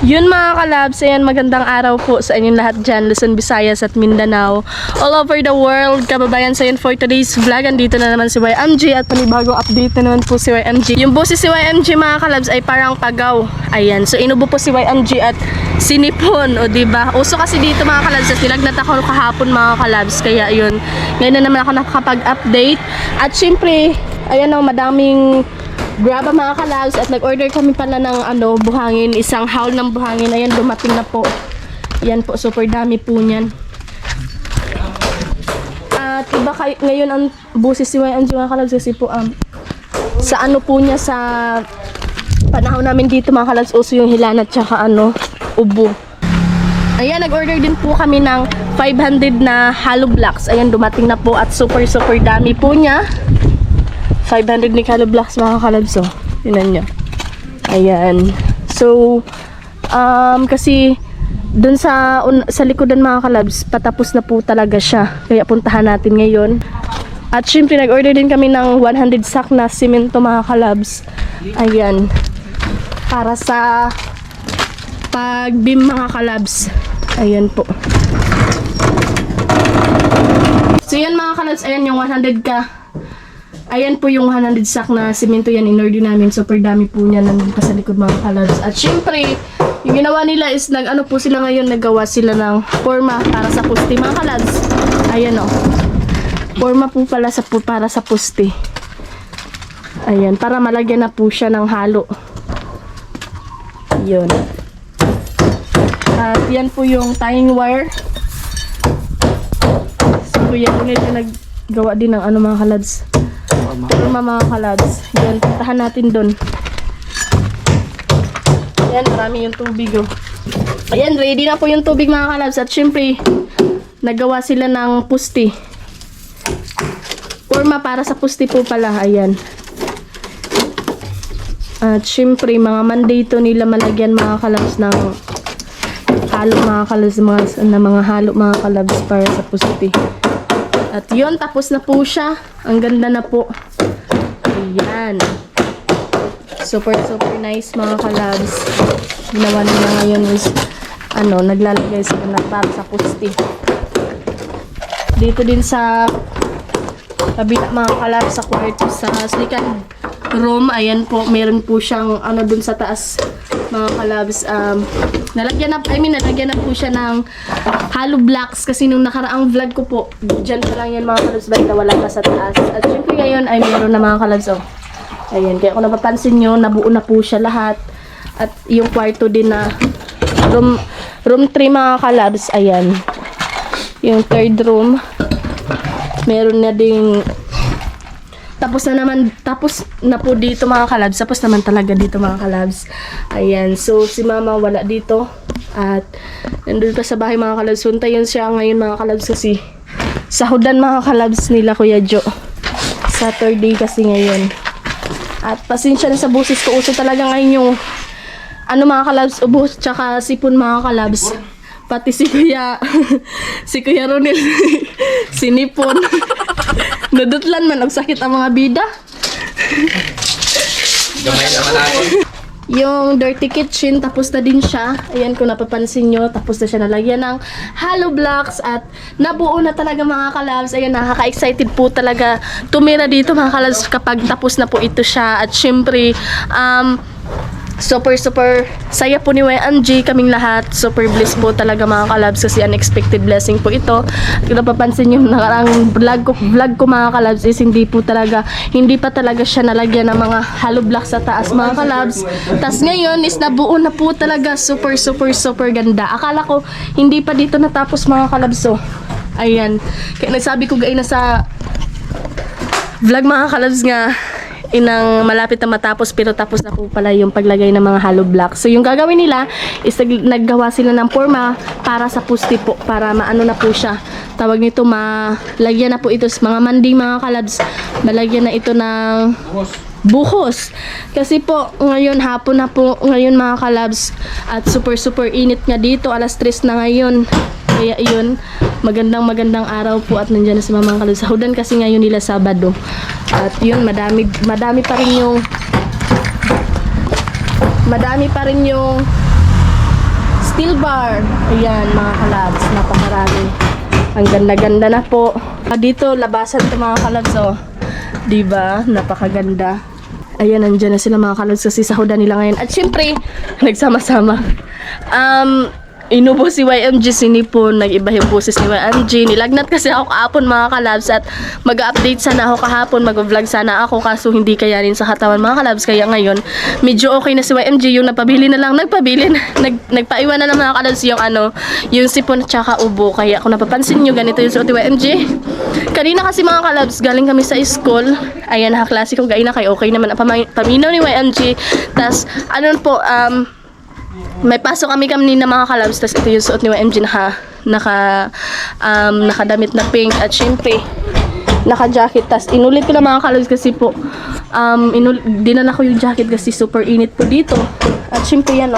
Yun mga kalabs, ayan, magandang araw po sa inyong lahat dyan, Luzon, Visayas at Mindanao, all over the world, kababayan. So yun for today's vlog, andito na naman si YMG at panibagong update na naman po si YMG. Yung boses si YMG mga kalabs ay parang pagaw. Ayan, so inubo po si YMG at sinipon, o diba? Uso kasi dito mga kalabs, at nilagnat ako kahapon mga kalabs, kaya yun, ngayon na naman ako nakakapag-update. At syempre, ayan o, madaming graba mga kalabs, at nag-order kami pala ng buhangin, isang haul ng buhangin. Ayan, dumating na po. Yan po, super dami po niyan. At iba ngayon ang busis si YMG mga kalabs kasi po sa po niya, sa panahon namin dito mga kalabs, uso yung hilan at saka ubo. Ayan, nag-order din po kami ng 500 na hollow blocks. Ayan, dumating na po at super dami po niya. 500 ni hollow blocks mga kalabs, oh. Tingnan nyo. Ayan. So, kasi dun sa likodan mga kalabs, patapos na po talaga siya. Kaya puntahan natin ngayon. At syempre, nag-order din kami ng 100 sack na simento mga kalabs. Ayan. Para sa pag-beam mga kalabs. Ayan po. So, yan mga kalabs. Ayan yung 100 ka. Ayan po yung 100 sack na simento, yan in-order namin. Super dami po niya nandun pa sa likod mga kalabs. At syempre, yung ginawa nila is po sila ngayon, naggawa sila ng forma para sa puste mga kalabs. Ayan o. Forma po pala para sa puste. Ayan, para malagyan na po siya ng halo. Yun. At yan po yung tying wire. So yan po nila naggawa din ng mga kalabs. Forma mga kalabs. Yan, puntahan natin doon. Ayan, marami yung tubig, oh. Ayan, ready na po yung tubig mga kalabs. At syempre, nagawa sila ng pusti. Forma para sa pusti po pala. Ayan. At syempre, mga mandate nila malagyan mga kalabs ng halo mga kalabs. Mga halo mga kalabs para sa pusti. At yun, tapos na po siya. Ang ganda na po. Ayan. Super nice mga kalabs. Ginawa nila ngayon is naglalagay sila na para sa pusti. Dito din sa kabila mga kalabs, sa kwarto, sa second room, ayan po, meron po siyang dun sa taas mga kalabs. Nalagyan na po siya ng hollow blocks kasi nung nakaraang vlog ko po, dyan pa lang yan mga kalabs, basta wala pa sa taas. At syempre ngayon ay meron na mga kalabs, oh. Ayan, kaya kung napapansin nyo, nabuo na po siya lahat. At yung kwarto din na room 3 mga kalabs, ayan. Yung third room, meron na ding tapos na po dito mga kalabs. Tapos naman talaga dito mga kalabs. Ayan, so si mama wala dito. At nandun pa sa bahay mga kalabs. Suntayin siya ngayon mga kalabs kasi sahudan mga kalabs nila Kuya Jo. Saturday kasi ngayon. At pasensya na sa busis ko. Uso talaga ngayon yung mga kalabs, ubos tsaka sipon mga kalabs. Pati si Kuya Ronel sinipon. Nudutlan man og sakit ang mga bida. Gamay naman natin. Yung dirty kitchen, tapos na din siya. Ayan, kung napapansin nyo, tapos na siya nalagyan ng hollow blocks at nabuo na talaga mga kalabs. Ayan, nakaka-excited po talaga tumira dito mga kalabs kapag tapos na po ito siya. At syempre, super saya po ni YMG, kaming lahat. Super bliss po talaga mga kalabs kasi unexpected blessing po ito. Kung napapansin yung nakarang vlog ko mga kalabs is hindi pa talaga siya nalagyan ng mga hollow blocks sa taas mga kalabs. Tas ngayon is nabuo na po talaga, super ganda. Akala ko hindi pa dito natapos mga kalabs, so ayan. Kaya nasabi ko na sa vlog mga kalabs nga inang malapit na matapos, pero tapos na po pala yung paglagay ng mga hollow blocks. So yung gagawin nila is naggawa sila ng forma para sa pusti po, para maano na po siya, tawag nito, malagyan na po ito sa mga manding mga kalabs, malagyan na ito ng buhos. Kasi po ngayon hapon na po ngayon mga kalabs, at super init nga dito, alas 3 na ngayon. Kaya yun, magandang araw po at nandiyan na si Mamang Kalud. Sahudan kasi ngayon nila Sabado. At yun, madami pa rin yung steel bar. Ayan, mga kalabs, napakarami. Ang ganda-ganda na po. Dito, labasan ito mga kalabs, oh. Diba? Napakaganda. Ayan, nandyan na sila mga kalabs kasi sahudan nila ngayon. At syempre, nagsama-sama. Inubo si YMG, sinipon, nag-iba yung boses ni YMG. Nilagnat kasi ako kahapon mga kalabs at mag-update sana ako kahapon, mag-vlog sana ako kaso hindi kayanin sa katawan mga kalabs. Kaya ngayon, medyo okay na si YMG, yung napabili na lang, nagpabili na, nagpaiwan na lang mga kalabs yung yung sipon at saka ubo. Kaya kung napapansin nyo, ganito yung suot ni YMG. Kanina kasi mga kalabs, galing kami sa school. Ayan, nakaklase ko, gaina kay okay naman ang paminaw ni YMG. Tas, may pasok kami kanina mga kalabs, tas ito yung suot ni YMG nakadamit na pink at syempre naka-jacket. Tas inulit ko lang mga kalabs kasi po dinala ko yung jacket kasi super init po dito. At syempre yan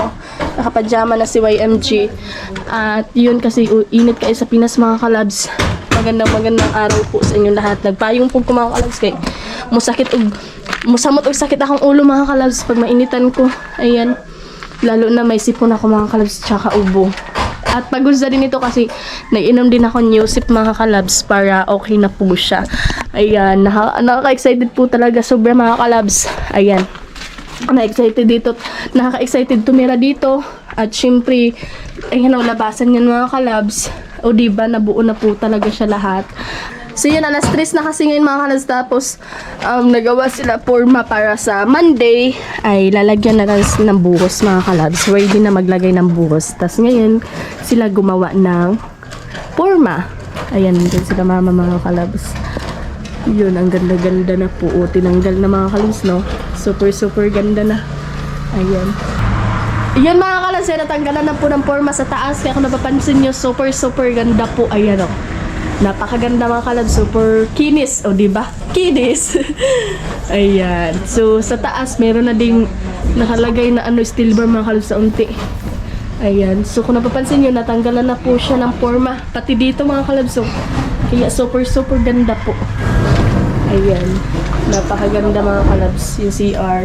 nakapajama na si YMG. At yun kasi init kayo sa Pinas mga kalabs. Magandang araw po sa inyo lahat. Nagpayong po ko mga kalabs kay musamot og sakit akong ulo mga kalabs pag mainitan ko. Ayan. Lalo na may sipon ako mga kalabs tsaka ubo. At pagod na din ito kasi nag-inom din ako Newsip mga kalabs para okay na po siya. Ayan, nakaka-excited po talaga sobra mga kalabs. Ayan, na-excited dito, nakaka-excited tumira dito. At syempre, ayan ang labasan yan mga kalabs. O diba, nabuo na po talaga siya lahat. So yun, alas 3 na kasi ngayon mga kalabs. Tapos nagawa sila forma para sa Monday ay lalagyan na ng buhos mga kalabs. Ready na maglagay ng buhos. Tapos ngayon sila gumawa ng forma. Ayan, dyan sila mama mga kalabs. Yun, ang ganda-ganda na po. O, tinanggal na mga kalabs, no? Super ganda na. Ayan. Yun mga kalabs, natanggalan na po ng forma sa taas. Kaya kung napapansin nyo, super ganda po. Ayan, o. Napakaganda mga kalabs, super kinis, o diba? Kinis. Ayan. So sa taas meron na ding nakalagay na steel bar mga kalabs sa unti. Ayan. So kung napapansin niyo, natanggalan na po siya ng forma. Pati dito mga kalabs, so kaya super ganda po. Ayan. Napakaganda mga kalabs yung CR.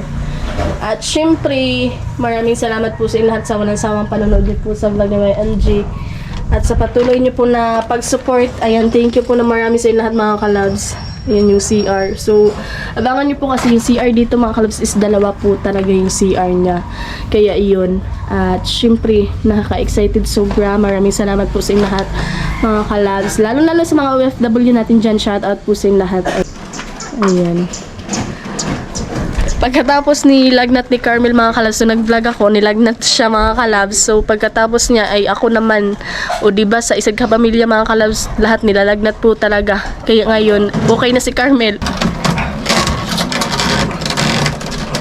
At syempre, maraming salamat po sa inyo lahat sa walang sawang panonood niyo po sa vlog ni YMG. At sa patuloy niyo po na pag-support, ayan, thank you po na marami sa inyo lahat mga kalabs. Ayan yung CR. So, abangan niyo po kasi yung CR dito mga kalabs is dalawa po talaga yung CR niya. Kaya iyon. At syempre, nakaka-excited sobra. Maraming salamat po sa inyo lahat mga kalabs. Lalo sa mga OFW natin dyan, shout out po sa inyo lahat. Ayan. Pagkatapos ni lagnat ni Carmel mga kalabs, so nag-vlog ako, nilagnat siya mga kalabs. So pagkatapos niya ay ako naman, o diba sa isang kapamilya mga kalabs, lahat nilalagnat po talaga. Kaya ngayon, okay na si Carmel.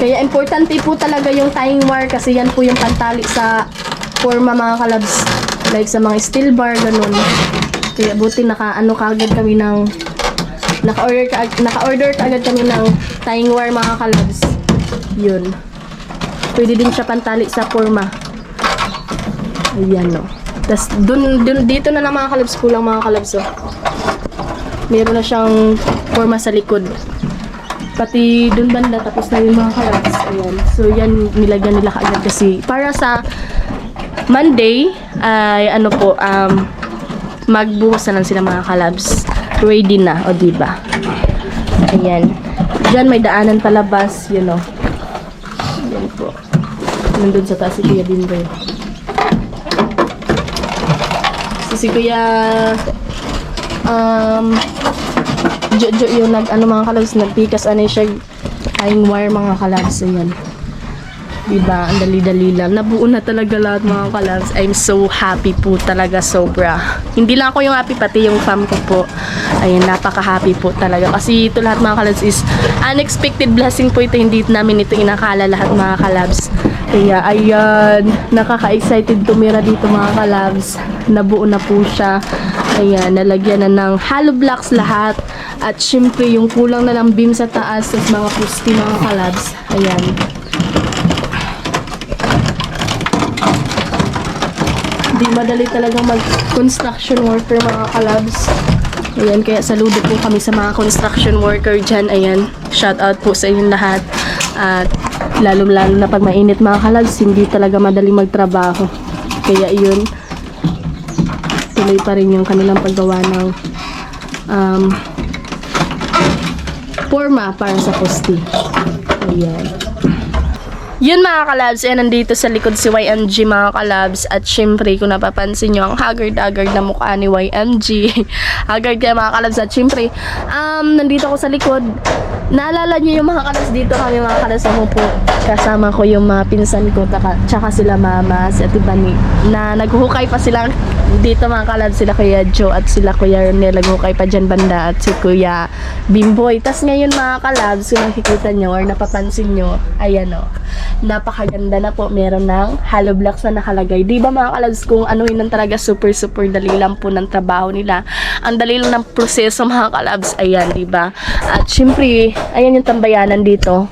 Kaya importante po talaga yung tying wire kasi yan po yung pantali sa forma mga kalabs. Like sa mga steel bar, ganun. Kaya buti naka-order kaagad kami ng tying wire mga kalabs. Yun. Pwede din siya pantali sa forma. Ayan, no. Tapos dito na lang mga kalabs, kulang mga kalabs, oh. Meron na siyang forma sa likod. Pati dun banda, tapos na yung mga kalabs. Ayan. So yan, nilagyan nila kaagad kasi para sa Monday ay magbuhos na lang sila mga kalabs. Ready na, o diba? Ayan. Diyan may daanan palabas, you know. Ayan po. Nandun sa taas si Kuya Bimboy. Si Kuya Jojo yung mga kalabs, nagpikas siya tying wire mga kalabs. Ayan. Diba? Ang dali-dali lang. Nabuo na talaga lahat mga kalabs. I'm so happy po talaga sobra. Hindi lang ako yung happy, pati yung fam ko po. Ayan, napaka-happy po talaga. Kasi ito lahat mga kalabs is unexpected blessing po ito. Hindi namin ito inakala lahat mga kalabs. Kaya ayan, nakaka-excited tumira dito mga kalabs. Nabuo na po siya. Ayan, nalagyan na ng hollow blocks lahat. At syempre yung kulang na ng beam sa taas at mga pusti mga kalabs. Ayan. Di madali talaga mag-construction worker mga kalabs. Ayan, kaya saludo po kami sa mga construction worker dyan. Ayan, shout out po sa inyong lahat. At lalo na pag mainit mga kalabs, hindi talaga madali magtrabaho. Kaya yun, tuloy pa rin yung kanilang paggawa ng forma para sa posti. Ayan. Yun mga kalabs, nandito sa likod si YMG mga kalabs. At syempre, kung napapansin nyo, ang haggard-haggard na mukha ni YMG. Haggard kaya mga kalabs. At syempre, nandito ako sa likod. Naalala nyo yung mga kalabs dito kami mga kalabs. Ako po, kasama ko yung mga pinsan ko, tsaka sila mama, si Ate Bani, na naghuhukay pa sila dito mga kalabs. Sila Kuya Joe at sila Kuya Ronel, naghuhukay pa dyan banda, at si Kuya Bimboy. Tas ngayon mga kalabs, kung nakikita nyo or napapansin nyo, ayan o, napakaganda na po. Meron ng hollow blocks na nakalagay. Di ba mga kalabs, kung ano yun talaga, super dali lang po ng trabaho nila. Ang dali lang ng proseso mga kalabs. Ayan, di ba? At syempre, ayan yung tambayanan dito.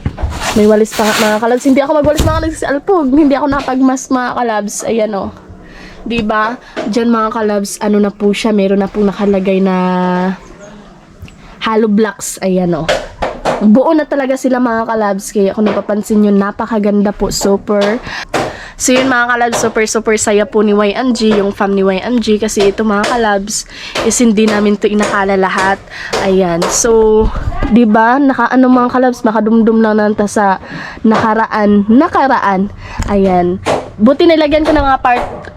May walis pa mga kalabs. Hindi ako magwalis mga kalabs sa alpog. Hindi ako napagmas mga kalabs. Ayan o. Di ba? Diyan mga kalabs, ano na po siya. Meron na po nakalagay na hollow blocks. Ayan o. Buo na talaga sila mga kalabs. Kaya kung napapansin nyo, napakaganda po. Super. So yun mga kalabs, super saya po ni YMG, yung fam ni YMG. Kasi ito mga kalabs, is hindi namin to inakala lahat. Ayan. So, diba, nakaano mga kalabs, makadumdum lang nanta sa nakaraan. Ayan. Buti nilagyan ko ng mga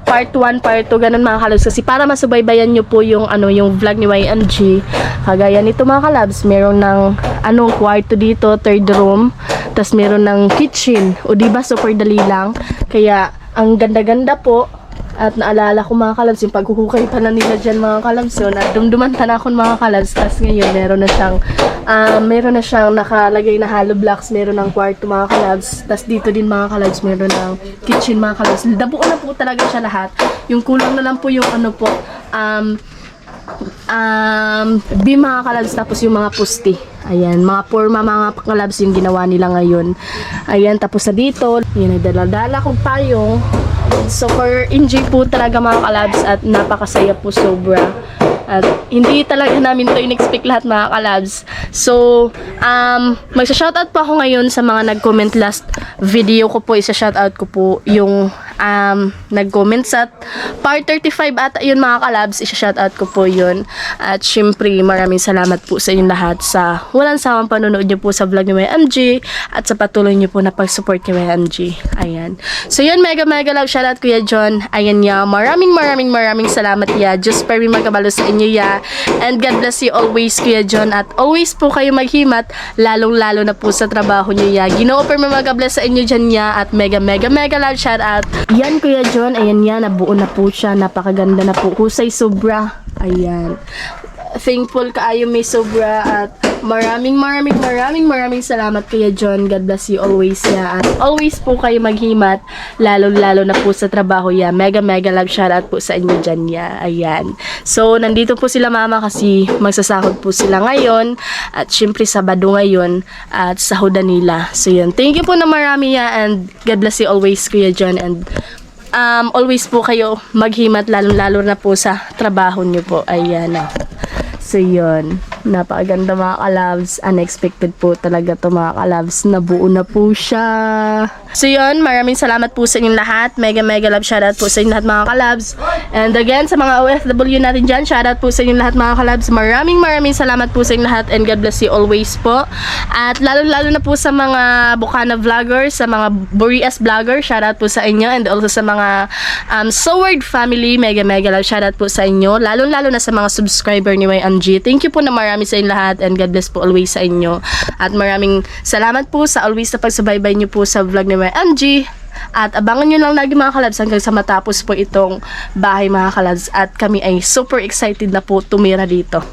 part 1, part 2, ganun mga kalabs. Kasi para masubaybayan nyo po yung, yung vlog ni YMG. Kagaya nito mga kalabs, meron ng, kwarto dito, third room. Tapos meron ng kitchen. O diba, super dali lang. Kaya, ang ganda-ganda po. At naalala ko mga kalabs, yung paghuhukay pa na nila dyan mga kalabs. So, nadumduman tanakon mga kalabs. Tapos ngayon, meron na siyang nakalagay na hollow blocks. Meron ng kwarto mga kalabs. Tapos dito din mga kalabs, meron ng kitchen mga kalabs. Dabuo na po talaga siya lahat. Yung kulang na lang po yung beam mga kalabs, tapos yung mga pusti. Ayan, mga forma mga kalabs yung ginawa nila ngayon. Ayan, tapos sa dito, yun, nagdala-dala kong payong. Super enjoy po talaga mga kalabs at napakasaya po sobra. At hindi talaga namin to in-expect lahat mga kalabs. So, magsa-shoutout po ako ngayon sa mga nag-comment last video ko po. Isa-shoutout ko po yung nag-comment sa part 35 at yun mga kalabs. Isa-shoutout ko po yun. At syempre, maraming salamat po sa inyong lahat sa walang sawang panonood nyo po sa vlog ni YMG at sa patuloy nyo po na pag-support ni YMG. Ayan. So yun, mega love shoutout Kuya John. Ayan ya. Maraming salamat ya. Just very magkabalo sa inyo ya. And God bless you always Kuya John. At always po kayo maghimat, lalong-lalo na po sa trabaho nyo ya. Ginoo per mag-bless sa inyo dyan ya. At mega love shoutout. Yan Kuya John, ayan yan, nabuo na po siya, napakaganda na po, husay sobra. Ayan, thankful kaayo may sobra. At maraming salamat Kuya John. God bless you always ya. At always po kayo maghimat, lalo na po sa trabaho ya. Mega love shoutout po sa inyo dyan ya. Ayan, so nandito po sila mama kasi magsasahod po sila ngayon. At syempre Sabado ngayon at sahudan nila. So yun, thank you po na marami ya. And God bless you always Kuya John. And always po kayo maghimat, lalo na po sa trabaho nyo po. Ayan na. So yun, napakaganda mga kalabs. Unexpected po talaga to mga kalabs. Nabuo na po siya. So yun, maraming salamat po sa inyong lahat. Mega love shoutout po sa inyong lahat mga kalabs. And again, sa mga OFW natin dyan, shoutout po sa inyong lahat mga kalabs. Maraming salamat po sa inyong lahat. And God bless you always po. At lalo na po sa mga Bukana vloggers, sa mga Boreas vloggers, shoutout po sa inyo. And also sa mga Soward family, mega love shoutout po sa inyo. Lalo na sa mga subscriber ni YMG. Thank you po na marami sa inyo lahat. And God bless po always sa inyo. At maraming salamat po sa always na pagsubaybay nyo po sa vlog ni YMG. At abangan nyo lang lagi mga kalabs hanggang sa matapos po itong bahay mga kalabs. At kami ay super excited na po tumira dito.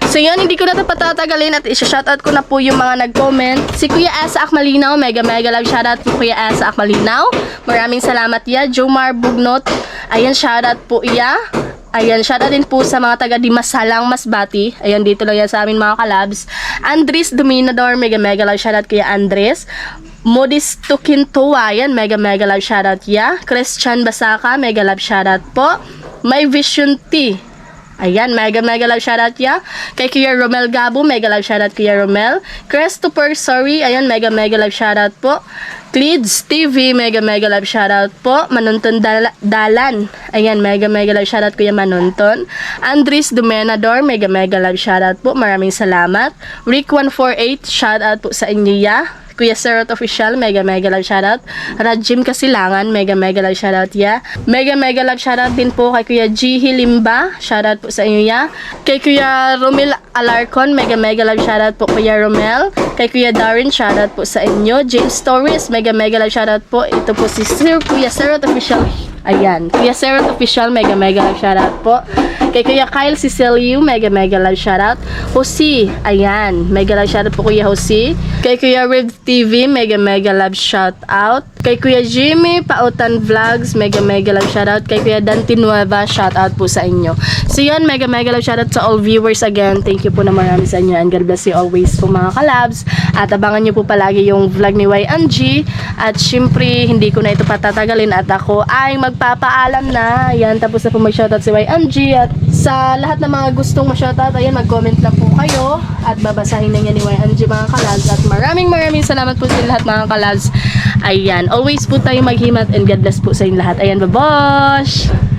So yun, hindi ko na ito patatagalin at isa-shoutout ko na po yung mga nag-comment. Si Kuya Asa Akmalinaw, mega love shoutout po Kuya Asa Akmalinaw. Maraming salamat ya. Jomar Bugnot, ayan, shoutout po iya. Ayan, shoutout din po sa mga taga Dimasalang Masbati. Ayan, dito lang yan sa amin mga kalabs. Andres Dominador, mega love shoutout Kuya Andres. Modis Tukintowa, ayan, mega love shoutout ya. Christian Basaka, mega love shoutout po. My Vision T, Ayan, mega love shoutout ya. Kay Kuya Romel Gabo, mega love shoutout Kuya Romel. Christopher Sorry, ayan, mega love shoutout po. Cleeds TV, mega love shoutout po. Manunton Dalan, ayan, mega love shoutout Kuya Manunton. Andres Dumenador, mega love shoutout po. Maraming salamat. Rick148, shoutout po sa inyo ya. Kuya Serot Official, mega love shoutout. Rajim Kasilangan, mega love shoutout ya. Mega love shoutout din po kay Kuya G. Hilimba, shoutout po sa inyo ya. Kay Kuya Romel Alarcon, mega love shoutout po Kuya Romel. Kay Kuya Darren, shoutout po sa inyo. James Torres, mega love shoutout po. Ito po si Kuya Serot Official. Ayan, Kuya Serot Official, mega love shoutout po. Kay Kuya Kyle Cecilio, mega love shoutout. Jose, ayan, mega love shoutout po Kuya Jose. Kay Kuya Rev TV, mega love shoutout. Kay Kuya Jimmy Pautan Vlogs, mega love shoutout. Kay Kuya Dante Nueva, shoutout po sa inyo. So yun, mega love shoutout sa all viewers again. Thank you po na marami sa inyo and God bless you always po mga kalabs. At abangan nyo po palagi yung vlog ni YNG. At syempre, hindi ko na ito patatagalin at ako ay magpapaalam na. Ayan, tapos na po mag-shoutout si YNG. At sa lahat ng mga gustong ma-shoutout, ayan, mag-comment lang po kayo. At babasahin na niya ni YNG mga kalabs. At maraming salamat po sa lahat mga kalabs. Ayan, always po tayo maghimat and God bless po sa inyo lahat. Ayan, babosh!